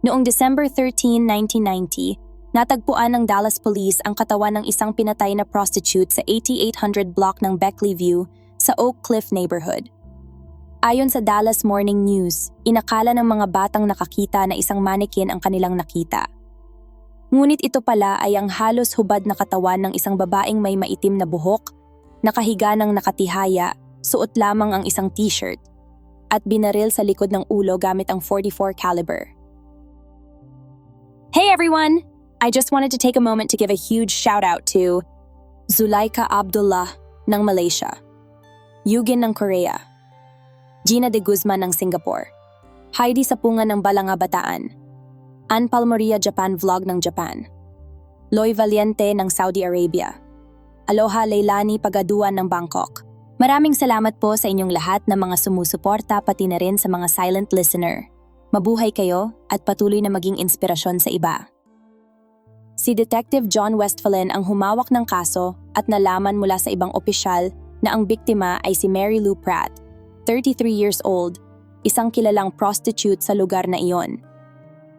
Noong December 13, 1990, natagpuan ng Dallas Police ang katawan ng isang pinatay na prostitute sa 8800 block ng Beckley View sa Oak Cliff neighborhood. Ayon sa Dallas Morning News, inakala ng mga batang nakakita na isang mannequin ang kanilang nakita. Ngunit ito pala ay ang halos hubad na katawan ng isang babaeng may maitim na buhok, nakahiga ng nakatihaya, suot lamang ang isang t-shirt, at binaril sa likod ng ulo gamit ang .44 caliber. Hey everyone! I just wanted to take a moment to give a huge shout-out to Zulaika Abdullah ng Malaysia, Yugin ng Korea, Gina de Guzman ng Singapore, Heidi Sapungan ng Balanga Bataan, Ann Palmoria Japan Vlog ng Japan, Loy Valiente ng Saudi Arabia, Aloha Leilani Pagaduan ng Bangkok. Maraming salamat po sa inyong lahat na mga sumusuporta pati na rin sa mga silent listener. Mabuhay kayo at patuloy na maging inspirasyon sa iba. Si Detective John Westphalen ang humawak ng kaso at nalaman mula sa ibang opisyal na ang biktima ay si Mary Lou Pratt, 33 years old, isang kilalang prostitute sa lugar na iyon.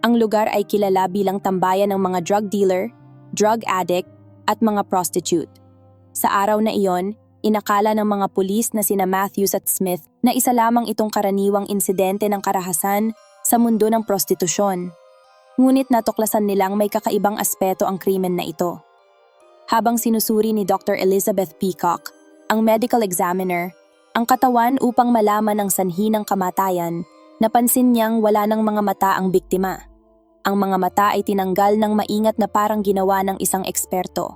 Ang lugar ay kilala bilang tambayan ng mga drug dealer, drug addict, at mga prostitute. Sa araw na iyon, inakala ng mga pulis na sina Matthews at Smith na isa lamang itong karaniwang insidente ng karahasan sa mundo ng prostitusyon. Ngunit natuklasan nilang may kakaibang aspeto ang krimen na ito. Habang sinusuri ni Dr. Elizabeth Peacock, ang medical examiner, ang katawan upang malaman ang sanhi ng kamatayan, napansin niyang wala ng mga mata ang biktima. Ang mga mata ay tinanggal ng maingat na parang ginawa ng isang eksperto.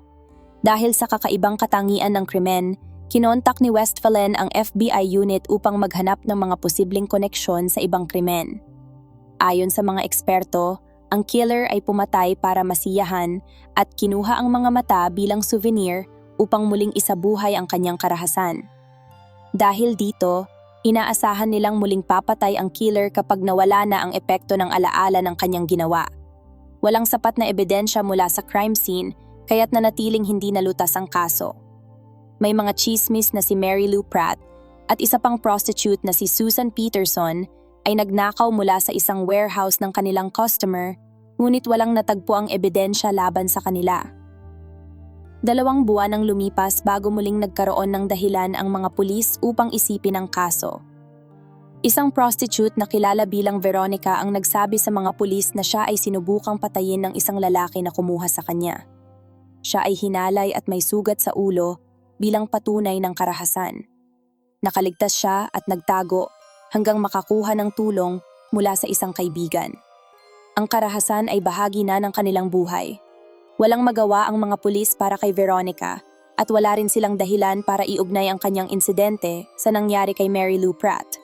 Dahil sa kakaibang katangian ng krimen, kinontak ni Westphalen ang FBI unit upang maghanap ng mga posibleng koneksyon sa ibang krimen. Ayon sa mga eksperto, ang killer ay pumatay para masiyahan at kinuha ang mga mata bilang souvenir upang muling isabuhay ang kanyang karahasan. Dahil dito, inaasahan nilang muling papatay ang killer kapag nawala na ang epekto ng alaala ng kanyang ginawa. Walang sapat na ebidensya mula sa crime scene kaya't nanatiling hindi nalutas ang kaso. May mga chismis na si Mary Lou Pratt at isa pang prostitute na si Susan Peterson ay nagnakaw mula sa isang warehouse ng kanilang customer, ngunit walang natagpo ang ebidensya laban sa kanila. 2 buwan ang lumipas bago muling nagkaroon ng dahilan ang mga pulis upang isipin ang kaso. Isang prostitute na kilala bilang Veronica ang nagsabi sa mga pulis na siya ay sinubukang patayin ng isang lalaki na kumuha sa kanya. Siya ay hinalay at may sugat sa ulo bilang patunay ng karahasan. Nakaligtas siya at nagtago hanggang makakuha ng tulong mula sa isang kaibigan. Ang karahasan ay bahagi na ng kanilang buhay. Walang magawa ang mga pulis para kay Veronica at wala rin silang dahilan para iugnay ang kanyang insidente sa nangyari kay Mary Lou Pratt.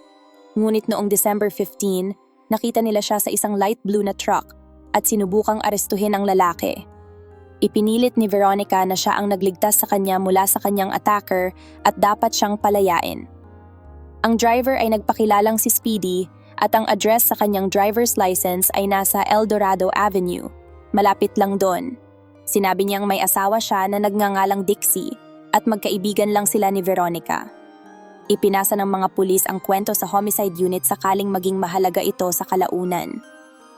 Ngunit noong December 15, nakita nila siya sa isang light blue na truck at sinubukang arestuhin ang lalaki. Ipinilit ni Veronica na siya ang nagligtas sa kanya mula sa kanyang attacker at dapat siyang palayain. Ang driver ay nagpakilalang si Speedy at ang address sa kanyang driver's license ay nasa El Dorado Avenue, malapit lang doon. Sinabi niyang may asawa siya na nagngangalang Dixie at magkaibigan lang sila ni Veronica. Ipinasa ng mga pulis ang kwento sa homicide unit sakaling maging mahalaga ito sa kalaunan.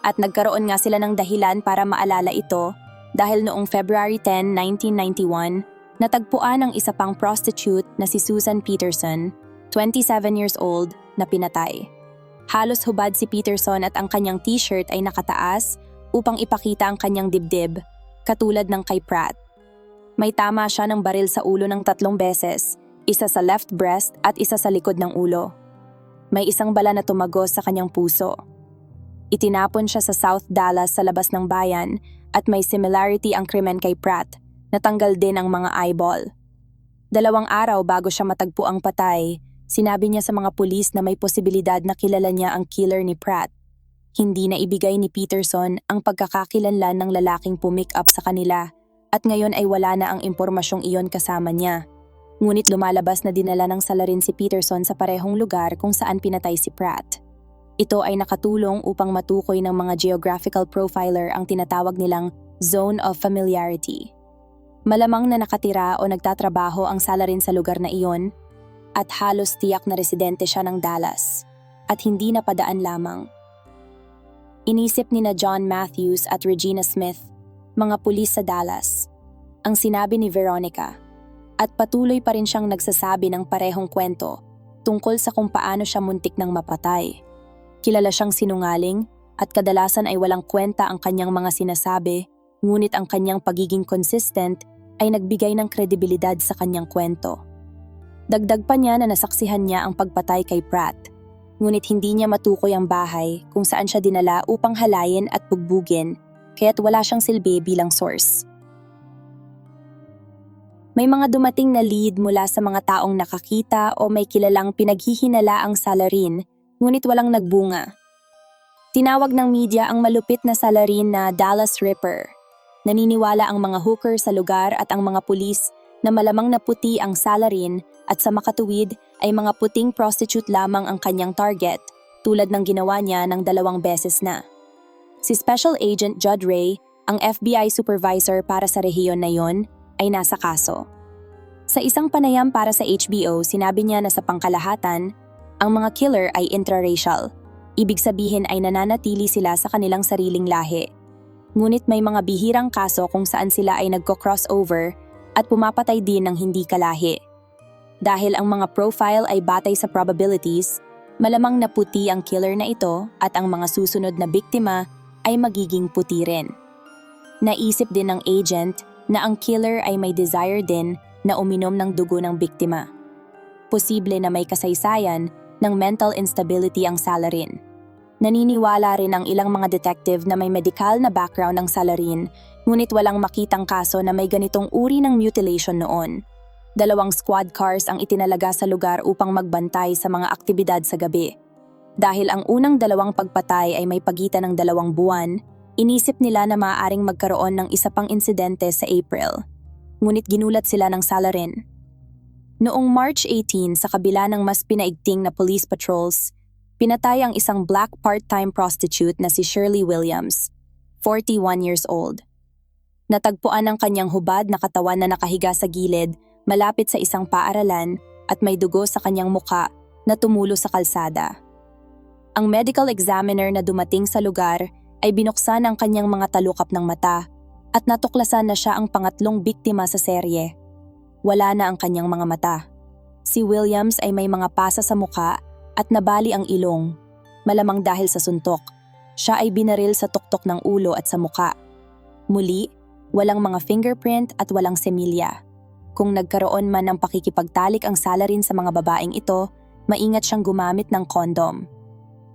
At nagkaroon nga sila ng dahilan para maalala ito dahil noong February 10, 1991, natagpuan ang isa pang prostitute na si Susan Peterson, 27 years old, na pinatay. Halos hubad si Peterson at ang kanyang t-shirt ay nakataas upang ipakita ang kanyang dibdib, katulad ng kay Pratt. May tama siya ng baril sa ulo ng 3 beses, isa sa left breast at isa sa likod ng ulo. May isang bala na tumagos sa kanyang puso. Itinapon siya sa South Dallas sa labas ng bayan at may similarity ang krimen kay Pratt, natanggal din ang mga eyeball. 2 araw bago siya matagpo ang patay, sinabi niya sa mga pulis na may posibilidad na kilala niya ang killer ni Pratt. Hindi na ibigay ni Peterson ang pagkakakilanlan ng lalaking pumick up sa kanila at ngayon ay wala na ang impormasyong iyon kasama niya. Ngunit lumalabas na dinala ng salarin si Peterson sa parehong lugar kung saan pinatay si Pratt. Ito ay nakatulong upang matukoy ng mga geographical profiler ang tinatawag nilang zone of familiarity. Malamang na nakatira o nagtatrabaho ang salarin sa lugar na iyon at halos tiyak na residente siya ng Dallas at hindi napadaan lamang. Inisip ni na John Matthews at Regina Smith, mga pulis sa Dallas, ang sinabi ni Veronica, at patuloy pa rin siyang nagsasabi ng parehong kwento tungkol sa kung paano siya muntik ng mapatay. Kilala siyang sinungaling at kadalasan ay walang kwenta ang kanyang mga sinasabi, ngunit ang kanyang pagiging consistent ay nagbigay ng kredibilidad sa kanyang kwento. Dagdag pa niya na nasaksihan niya ang pagpatay kay Pratt, ngunit hindi niya matukoy ang bahay kung saan siya dinala upang halayin at bugbugin, kaya't wala siyang silbi bilang source. May mga dumating na lead mula sa mga taong nakakita o may kilalang pinaghihinalaang salarin, ngunit walang nagbunga. Tinawag ng media ang malupit na salarin na Dallas Ripper. Naniniwala ang mga hooker sa lugar at ang mga pulis na malamang na puti ang salarin at sa makatuwid ay mga puting prostitute lamang ang kanyang target, tulad ng ginawa niya ng 2 beses na. Si Special Agent Judd Ray, ang FBI supervisor para sa rehiyon na yon, ay nasa kaso. Sa isang panayam para sa HBO, sinabi niya na sa pangkalahatan, ang mga killer ay intraracial. Ibig sabihin ay nananatili sila sa kanilang sariling lahi. Ngunit may mga bihirang kaso kung saan sila ay nagko-crossover at pumapatay din ng hindi kalahi. Dahil ang mga profile ay batay sa probabilities, malamang na puti ang killer na ito at ang mga susunod na biktima ay magiging puti rin. Naisip din ng agent na ang killer ay may desire din na uminom ng dugo ng biktima. Posible na may kasaysayan ng mental instability ang salarin. Naniniwala rin ang ilang mga detective na may medical na background ng salarin, ngunit walang makitang kaso na may ganitong uri ng mutilation noon. 2 squad cars ang itinalaga sa lugar upang magbantay sa mga aktibidad sa gabi. Dahil ang unang 2 pagpatay ay may pagitan ng 2 buwan, inisip nila na maaaring magkaroon ng isa pang insidente sa April. Ngunit ginulat sila ng salarin. Noong March 18, sa kabila ng mas pinaigting na police patrols, pinatay ang isang black part-time prostitute na si Shirley Williams, 41 years old. Natagpuan ang kanyang hubad na katawan na nakahiga sa gilid malapit sa isang paaralan at may dugo sa kanyang muka na tumulo sa kalsada. Ang medical examiner na dumating sa lugar ay binuksan ang kanyang mga talukap ng mata at natuklasan na siya ang pangatlong biktima sa serye. Wala na ang kanyang mga mata. Si Williams ay may mga pasa sa muka at nabali ang ilong, malamang dahil sa suntok. Siya ay binaril sa tuktok ng ulo at sa muka. Muli, walang mga fingerprint at walang semilya. Kung nagkaroon man ng pakikipagtalik ang salarin sa mga babaeng ito, maingat siyang gumamit ng kondom.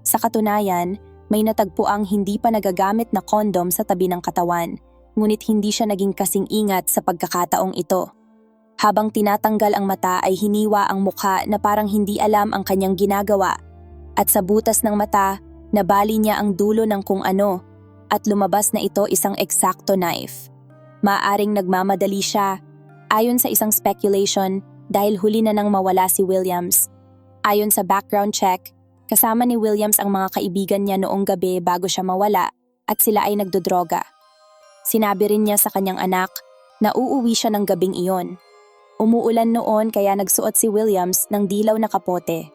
Sa katunayan, may natagpuang hindi pa nagagamit na kondom sa tabi ng katawan, ngunit hindi siya naging kasing ingat sa pagkakataong ito. Habang tinatanggal ang mata ay hiniwa ang mukha na parang hindi alam ang kanyang ginagawa, at sa butas ng mata, nabali niya ang dulo ng kung ano at lumabas na ito isang eksakto knife. Maaring nagmamadali siya, ayon sa isang speculation, dahil huli na nang mawala si Williams. Ayon sa background check, kasama ni Williams ang mga kaibigan niya noong gabi bago siya mawala at sila ay nagdodroga. Sinabi rin niya sa kanyang anak na uuwi siya ng gabing iyon. Umuulan noon kaya nagsuot si Williams ng dilaw na kapote.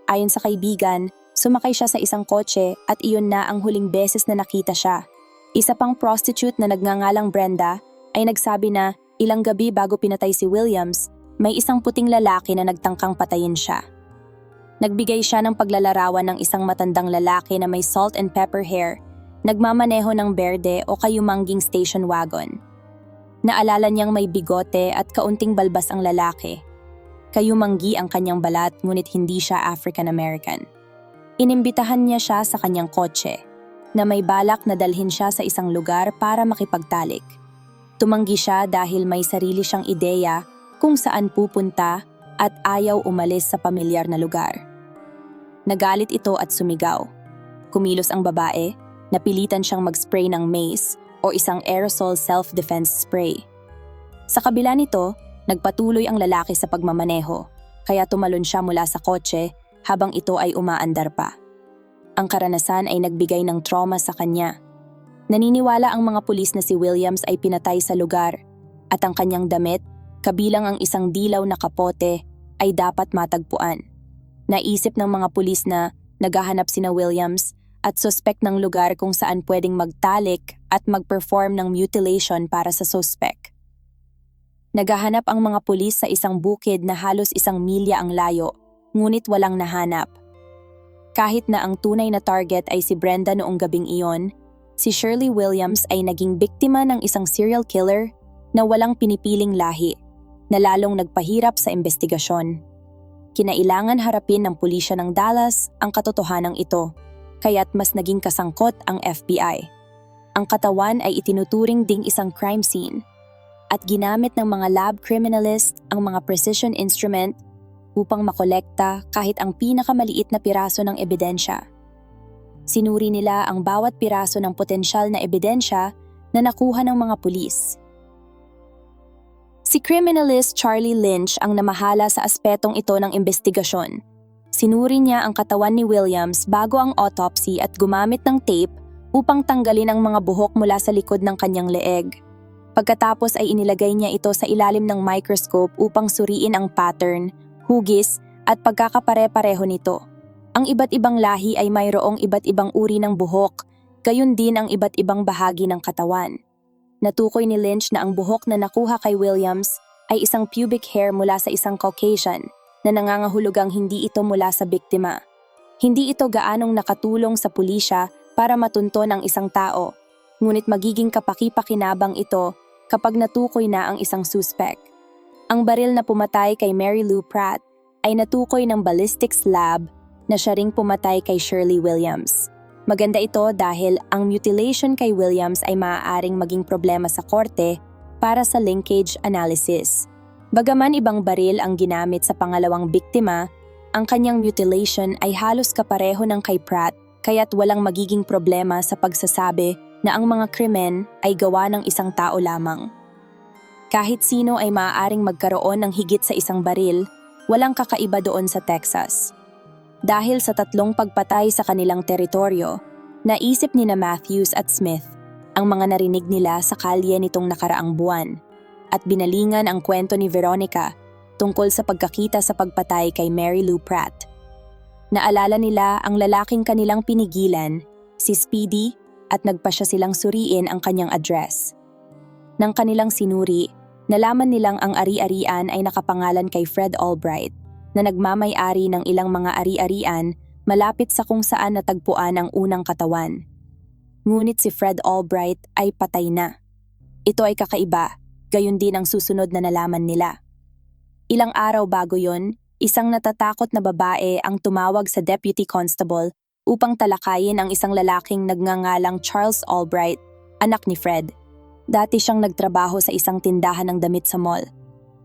Ayon sa kaibigan, sumakay siya sa isang kotse at iyon na ang huling beses na nakita siya. Isa pang prostitute na nagngangalang Brenda ay nagsabi na ilang gabi bago pinatay si Williams, may isang puting lalaki na nagtangkang patayin siya. Nagbigay siya ng paglalarawan ng isang matandang lalaki na may salt and pepper hair, nagmamaneho ng berde o kayumangging station wagon. Naalala niyang may bigote at kaunting balbas ang lalaki. Kayumanggi ang kanyang balat ngunit hindi siya African-American. Inimbitahan niya siya sa kanyang kotse, na may balak na dalhin siya sa isang lugar para makipagtalik. Tumanggi siya dahil may sarili siyang ideya kung saan pupunta at ayaw umalis sa pamilyar na lugar. Nagalit ito at sumigaw. Kumilos ang babae, napilitan siyang mag-spray ng mace o isang aerosol self-defense spray. Sa kabila nito, nagpatuloy ang lalaki sa pagmamaneho, kaya tumalon siya mula sa kotse habang ito ay umaandar pa. Ang karanasan ay nagbigay ng trauma sa kanya. Naniniwala ang mga pulis na si Williams ay pinatay sa lugar at ang kanyang damit, kabilang ang isang dilaw na kapote, ay dapat matagpuan. Naisip ng mga pulis na naghahanap sina Williams at suspek ng lugar kung saan pwedeng magtalik at mag-perform ng mutilation para sa suspek. Naghahanap ang mga pulis sa isang bukid na halos 1 milya ang layo, ngunit walang nahanap. Kahit na ang tunay na target ay si Brenda noong gabing iyon, si Shirley Williams ay naging biktima ng isang serial killer na walang pinipiling lahi, na lalong nagpahirap sa investigasyon. Kinailangan harapin ng pulisya ng Dallas ang katotohanan ito, kaya't mas naging kasangkot ang FBI. Ang katawan ay itinuturing ding isang crime scene at ginamit ng mga lab criminalist ang mga precision instrument upang makolekta kahit ang pinakamaliit na piraso ng ebidensya. Sinuri nila ang bawat piraso ng potensyal na ebidensya na nakuha ng mga pulis. Si criminalist Charlie Lynch ang namahala sa aspetong ito ng investigasyon. Sinuri niya ang katawan ni Williams bago ang autopsy at gumamit ng tape upang tanggalin ang mga buhok mula sa likod ng kanyang leeg. Pagkatapos ay inilagay niya ito sa ilalim ng microscope upang suriin ang pattern, hugis at pagkakapare-pareho nito. Ang iba't ibang lahi ay mayroong iba't ibang uri ng buhok, gayon din ang iba't ibang bahagi ng katawan. Natukoy ni Lynch na ang buhok na nakuha kay Williams ay isang pubic hair mula sa isang Caucasian na nangangahulugang hindi ito mula sa biktima. Hindi ito gaanong nakatulong sa pulisya para matunton ang isang tao, ngunit magiging kapaki-pakinabang ito kapag natukoy na ang isang suspect. Ang baril na pumatay kay Mary Lou Pratt ay natukoy ng ballistics lab na siya ring pumatay kay Shirley Williams. Maganda ito dahil ang mutilation kay Williams ay maaaring maging problema sa korte para sa linkage analysis. Bagaman ibang baril ang ginamit sa pangalawang biktima, ang kanyang mutilation ay halos kapareho ng kay Pratt kaya't walang magiging problema sa pagsasabi na ang mga krimen ay gawa ng isang tao lamang. Kahit sino ay maaaring magkaroon ng higit sa isang baril, walang kakaiba doon sa Texas. Dahil sa 3 pagpatay sa kanilang teritoryo, naisip ni na Matthews at Smith ang mga narinig nila sa kalye nitong nakaraang buwan at binalingan ang kwento ni Veronica tungkol sa pagkakita sa pagpatay kay Mary Lou Pratt. Naalala nila ang lalaking kanilang pinigilan, si Speedy, at nagpa siya silang suriin ang kanyang address. Nang kanilang sinuri, nalaman nilang ang ari-arian ay nakapangalan kay Fred Albright, na nagmamay-ari ng ilang mga ari-arian malapit sa kung saan natagpuan ang unang katawan. Ngunit si Fred Albright ay patay na. Ito ay kakaiba, gayon din ang susunod na nalaman nila. Ilang araw bago yon, isang natatakot na babae ang tumawag sa deputy constable upang talakayin ang isang lalaking nagngangalang Charles Albright, anak ni Fred. Dati siyang nagtrabaho sa isang tindahan ng damit sa mall.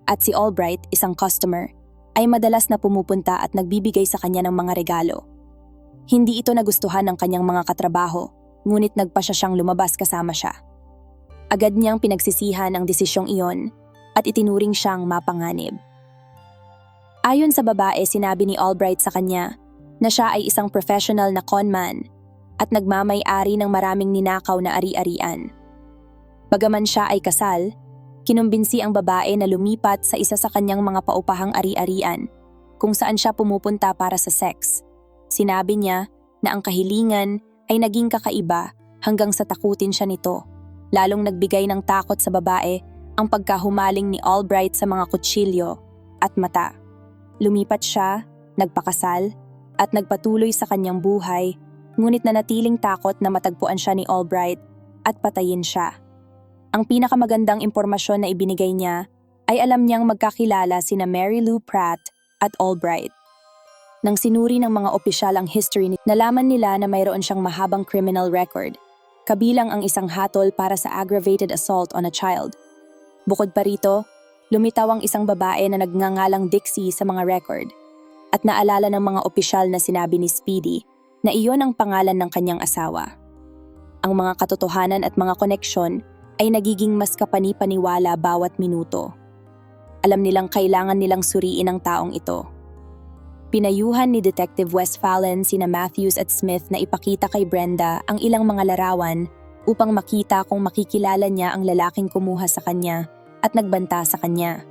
At si Albright, isang customer, ay madalas na pumupunta at nagbibigay sa kanya ng mga regalo. Hindi ito nagustuhan ng kanyang mga katrabaho, ngunit nagpa siyang lumabas kasama siya. Agad niyang pinagsisihan ang desisyong iyon at itinuring siyang mapanganib. Ayon sa babae, sinabi ni Albright sa kanya na siya ay isang professional na conman at nagmamay-ari ng maraming ninakaw na ari-arian. Bagaman siya ay kasal, kinumbinsi ang babae na lumipat sa isa sa kanyang mga paupahang ari-arian kung saan siya pumupunta para sa sex. Sinabi niya na ang kahilingan ay naging kakaiba hanggang sa takutin siya nito, lalong nagbigay ng takot sa babae ang pagkahumaling ni Albright sa mga kutsilyo at mata. Lumipat siya, nagpakasal, at nagpatuloy sa kanyang buhay, ngunit nanatiling takot na matagpuan siya ni Albright at patayin siya. Ang pinakamagandang impormasyon na ibinigay niya ay alam niyang magkakilala sina Mary Lou Pratt at Albright. Nang sinuri ng mga opisyal ang history, nalaman nila na mayroon siyang mahabang criminal record, kabilang ang isang hatol para sa aggravated assault on a child. Bukod pa rito, lumitaw ang isang babae na nagngangalang Dixie sa mga record, at naalala ng mga opisyal na sinabi ni Speedy na iyon ang pangalan ng kanyang asawa. Ang mga katotohanan at mga koneksyon ay nagiging mas kapani-paniwala bawat minuto. Alam nilang kailangan nilang suriin ang taong ito. Pinayuhan ni Detective Westphalen sina Matthews at Smith na ipakita kay Brenda ang ilang mga larawan upang makita kung makikilala niya ang lalaking kumuha sa kanya at nagbanta sa kanya.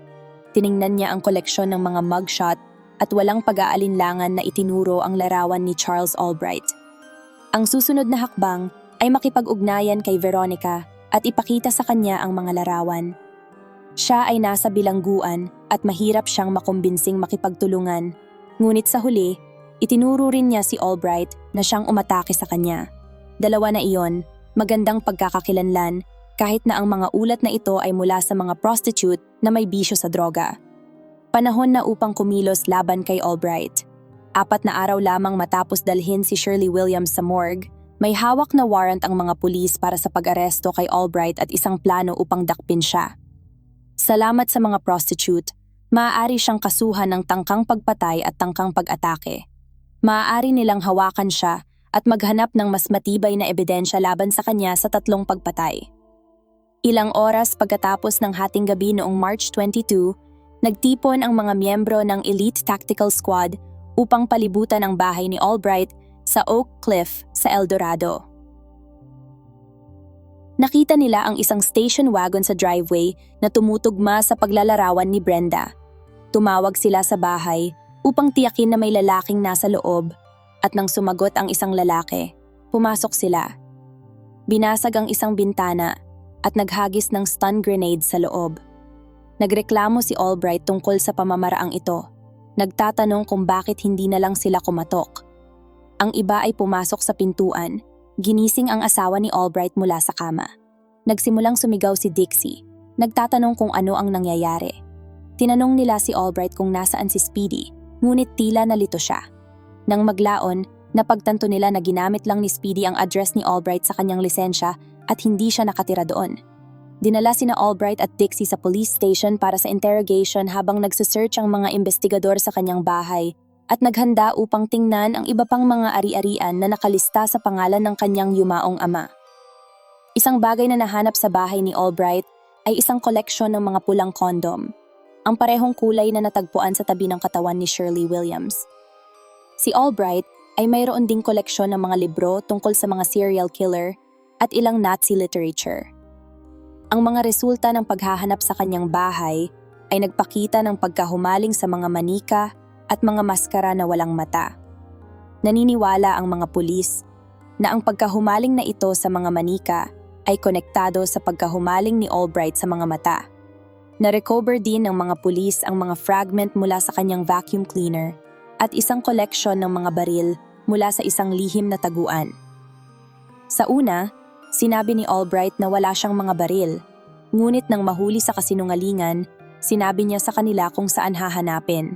Tiningnan niya ang koleksyon ng mga mugshot at walang pag-aalinlangan na itinuro ang larawan ni Charles Albright. Ang susunod na hakbang ay makipag-ugnayan kay Veronica at ipakita sa kanya ang mga larawan. Siya ay nasa bilangguan at mahirap siyang makumbinsing makipagtulungan. Ngunit sa huli, itinuro rin niya si Albright na siyang umatake sa kanya. Dalawa na iyon, magandang pagkakakilanlan kahit na ang mga ulat na ito ay mula sa mga prostitute na may bisyo sa droga. Panahon na upang kumilos laban kay Albright. 4 na araw lamang matapos dalhin si Shirley Williams sa morgue, may hawak na warrant ang mga pulis para sa pag-aresto kay Albright at isang plano upang dakpin siya. Salamat sa mga prostitute, maaari siyang kasuhan ng tangkang pagpatay at tangkang pag-atake. Maaari nilang hawakan siya at maghanap ng mas matibay na ebidensya laban sa kanya sa 3 pagpatay. Ilang oras pagkatapos ng hating gabi noong March 22, nagtipon ang mga miyembro ng Elite Tactical Squad upang palibutan ang bahay ni Albright sa Oak Cliff sa El Dorado. Nakita nila ang isang station wagon sa driveway na tumutugma sa paglalarawan ni Brenda. Tumawag sila sa bahay upang tiyakin na may lalaking nasa loob at nang sumagot ang isang lalaki, pumasok sila. Binasag ang isang bintana at naghagis ng stun grenade sa loob. Nagreklamo si Albright tungkol sa pamamaraang ito. Nagtatanong kung bakit hindi na lang sila kumatok. Ang iba ay pumasok sa pintuan. Ginising ang asawa ni Albright mula sa kama. Nagsimulang sumigaw si Dixie. Nagtatanong kung ano ang nangyayari. Tinanong nila si Albright kung nasaan si Speedy, ngunit tila nalito siya. Nang maglaon, napagtanto nila na ginamit lang ni Speedy ang address ni Albright sa kanyang lisensya at hindi siya nakatira doon. Dinala sina Albright at Dixie sa police station para sa interrogation habang nagsisearch ang mga investigador sa kanyang bahay at naghanda upang tingnan ang iba pang mga ari-arian na nakalista sa pangalan ng kanyang yumaong ama. Isang bagay na nahanap sa bahay ni Albright ay isang koleksyon ng mga pulang kondom, ang parehong kulay na natagpuan sa tabi ng katawan ni Shirley Williams. Si Albright ay mayroon ding koleksyon ng mga libro tungkol sa mga serial killer at ilang Nazi literature. Ang mga resulta ng paghahanap sa kanyang bahay ay nagpakita ng pagkahumaling sa mga manika at mga maskara na walang mata. Naniniwala ang mga pulis na ang pagkahumaling na ito sa mga manika ay konektado sa pagkahumaling ni Albright sa mga mata. Na-recover din ng mga pulis ang mga fragment mula sa kanyang vacuum cleaner at isang koleksyon ng mga baril mula sa isang lihim na taguan. Sa una, sinabi ni Albright na wala siyang mga baril, ngunit nang mahuli sa kasinungalingan, sinabi niya sa kanila kung saan hahanapin.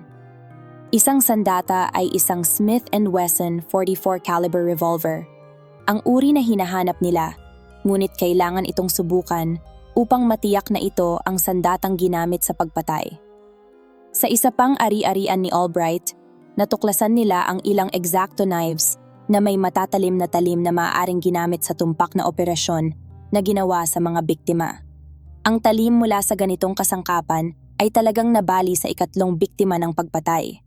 Isang sandata ay isang Smith & Wesson 44 caliber revolver. Ang uri na hinahanap nila, ngunit kailangan itong subukan upang matiyak na ito ang sandatang ginamit sa pagpatay. Sa isa pang ari-arian ni Albright, natuklasan nila ang ilang X-Acto knives na may matatalim na talim na maaaring ginamit sa tumpak na operasyon na ginawa sa mga biktima. Ang talim mula sa ganitong kasangkapan ay talagang nabali sa 2 biktima ng pagpatay.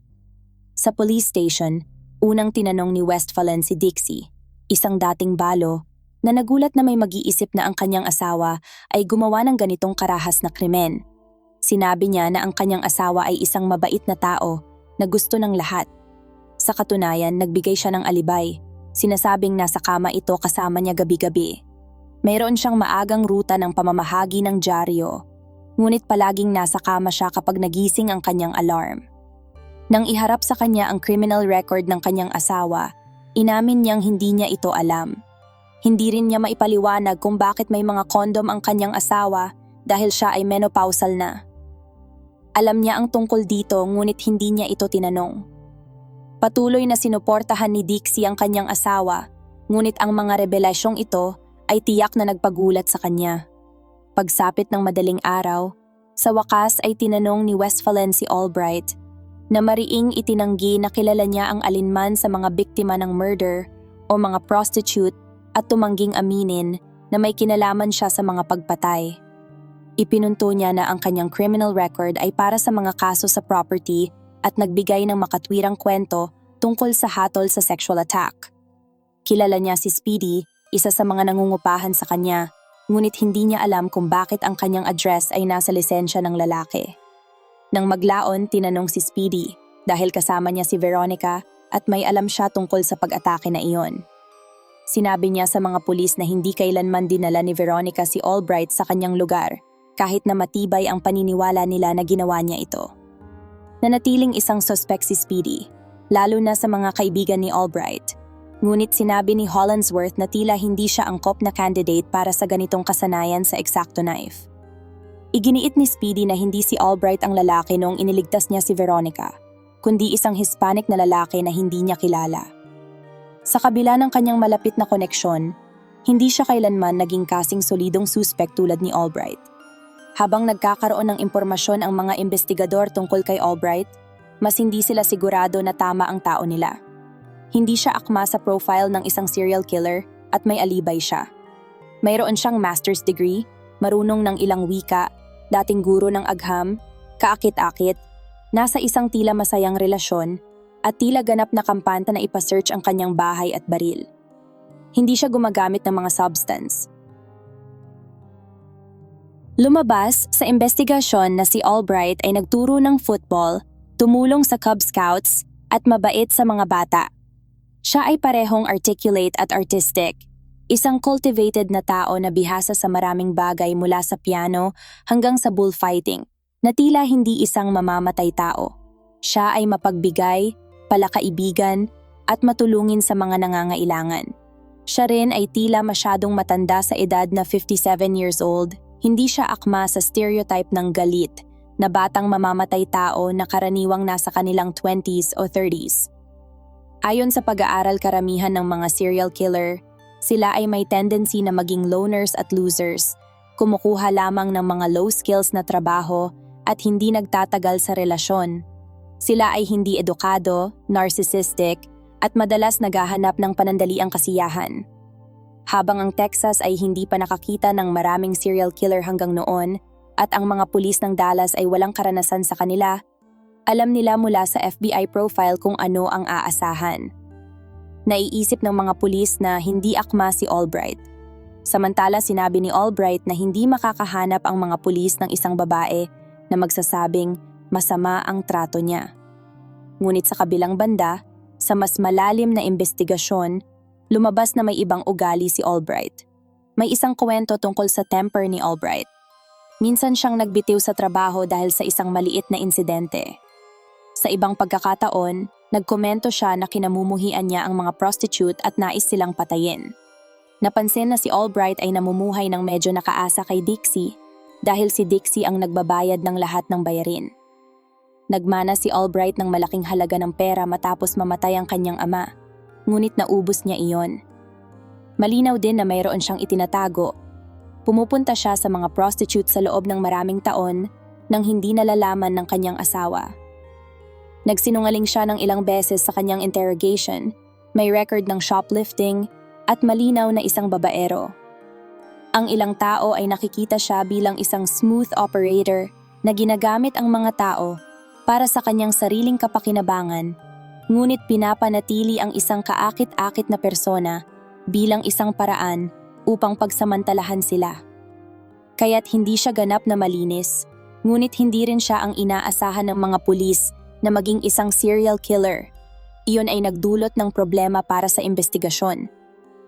Sa police station, unang tinanong ni Westphalen si Dixie, isang dating balo, na nagulat na may mag-iisip na ang kanyang asawa ay gumawa ng ganitong karahas na krimen. Sinabi niya na ang kanyang asawa ay isang mabait na tao na gusto ng lahat. Sa katunayan, nagbigay siya ng alibay. Sinasabing nasa kama ito kasama niya gabi-gabi. Mayroon siyang maagang ruta ng pamamahagi ng dyaryo, ngunit palaging nasa kama siya kapag nagising ang kanyang alarm. Nang iharap sa kanya ang criminal record ng kanyang asawa, inamin niyang hindi niya ito alam. Hindi rin niya maipaliwanag kung bakit may mga kondom ang kanyang asawa dahil siya ay menopausal na. Alam niya ang tungkol dito ngunit hindi niya ito tinanong. Patuloy na sinuportahan ni Dixie ang kanyang asawa, ngunit ang mga revelasyong ito ay tiyak na nagpagulat sa kanya. Pagsapit ng madaling araw, sa wakas ay tinanong ni Westphalen si Albright na mariing itinanggi na kilala niya ang alinman sa mga biktima ng murder o mga prostitute at tumangging aminin na may kinalaman siya sa mga pagpatay. Ipinunto niya na ang kanyang criminal record ay para sa mga kaso sa property at nagbigay ng makatwirang kwento tungkol sa hatol sa sexual attack. Kilala niya si Speedy, isa sa mga nangungupahan sa kanya, ngunit hindi niya alam kung bakit ang kanyang address ay nasa lisensya ng lalaki. Nang maglaon, tinanong si Speedy dahil kasama niya si Veronica at may alam siya tungkol sa pag-atake na iyon. Sinabi niya sa mga pulis na hindi kailanman dinala ni Veronica si Albright sa kanyang lugar, kahit na matibay ang paniniwala nila na ginawa niya ito. Nanatiling isang suspect si Speedy, lalo na sa mga kaibigan ni Albright. Ngunit sinabi ni Hollandsworth na tila hindi siya angkop na candidate para sa ganitong kasanayan sa X-Acto knife. Iginiit ni Speedy na hindi si Albright ang lalaki noong iniligtas niya si Veronica, kundi isang Hispanic na lalaki na hindi niya kilala. Sa kabila ng kanyang malapit na koneksyon, hindi siya kailanman naging kasing solidong suspect tulad ni Albright. Habang nagkakaroon ng impormasyon ang mga investigador tungkol kay Albright, mas hindi sila sigurado na tama ang tao nila. Hindi siya akma sa profile ng isang serial killer at may alibay siya. Mayroon siyang master's degree, marunong ng ilang wika, dating guro ng agham, kaakit-akit, nasa isang tila masayang relasyon, at tila ganap na kampanta na ipasearch ang kanyang bahay at baril. Hindi siya gumagamit ng mga substance. Lumabas sa investigasyon na si Albright ay nagturo ng football, tumulong sa Cub Scouts, at mabait sa mga bata. Siya ay parehong articulate at artistic, isang cultivated na tao na bihasa sa maraming bagay mula sa piano hanggang sa bullfighting, na tila hindi isang mamamatay tao. Siya ay mapagbigay, palakaibigan, at matulungin sa mga nangangailangan. Siya rin ay tila masyadong matanda sa edad na 57 years old, hindi siya akma sa stereotype ng galit, na batang mamamatay tao na karaniwang nasa kanilang 20s o 30s. Ayon sa pag-aaral karamihan ng mga serial killer, sila ay may tendency na maging loners at losers, kumukuha lamang ng mga low skills na trabaho at hindi nagtatagal sa relasyon. Sila ay hindi edukado, narcissistic, at madalas naghahanap ng panandaliang kasiyahan. Habang ang Texas ay hindi pa nakakita ng maraming serial killer hanggang noon, at ang mga pulis ng Dallas ay walang karanasan sa kanila, alam nila mula sa FBI profile kung ano ang aasahan. Naiisip ng mga pulis na hindi akma si Albright. Samantala sinabi ni Albright na hindi makakahanap ang mga pulis ng isang babae na magsasabing masama ang trato niya. Ngunit sa kabilang banda, sa mas malalim na investigasyon, lumabas na may ibang ugali si Albright. May isang kwento tungkol sa temper ni Albright. Minsan siyang nagbitiw sa trabaho dahil sa isang maliit na insidente. Sa ibang pagkakataon, nagkomento siya na kinamumuhian niya ang mga prostitute at nais silang patayin. Napansin na si Albright ay namumuhay ng medyo nakaasa kay Dixie dahil si Dixie ang nagbabayad ng lahat ng bayarin. Nagmana si Albright ng malaking halaga ng pera matapos mamatay ang kanyang ama, ngunit naubos niya iyon. Malinaw din na mayroon siyang itinatago. Pumupunta siya sa mga prostitute sa loob ng maraming taon nang hindi nalalaman ng kanyang asawa. Nagsinungaling siya ng ilang beses sa kanyang interrogation, may record ng shoplifting, at malinaw na isang babaero. Ang ilang tao ay nakikita siya bilang isang smooth operator na ginagamit ang mga tao para sa kanyang sariling kapakinabangan, ngunit pinapanatili ang isang kaakit-akit na persona bilang isang paraan upang pagsamantalahan sila. Kaya't hindi siya ganap na malinis, ngunit hindi rin siya ang inaasahan ng mga pulis na maging isang serial killer. Iyon ay nagdulot ng problema para sa investigasyon.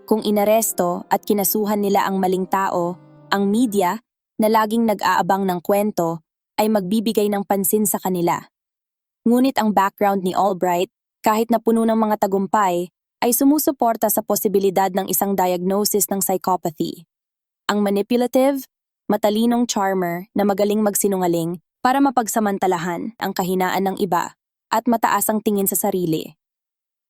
Kung inaresto at kinasuhan nila ang maling tao, ang media, na laging nag-aabang ng kwento, ay magbibigay ng pansin sa kanila. Ngunit ang background ni Albright, kahit na puno ng mga tagumpay, ay sumusuporta sa posibilidad ng isang diagnosis ng psychopathy. Ang manipulative, matalinong charmer na magaling magsinungaling para mapagsamantalahan ang kahinaan ng iba at mataas ang tingin sa sarili.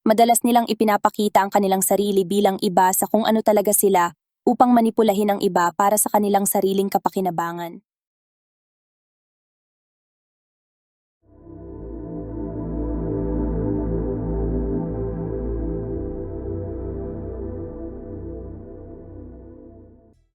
Madalas nilang ipinapakita ang kanilang sarili bilang iba sa kung ano talaga sila upang manipulahin ang iba para sa kanilang sariling kapakinabangan.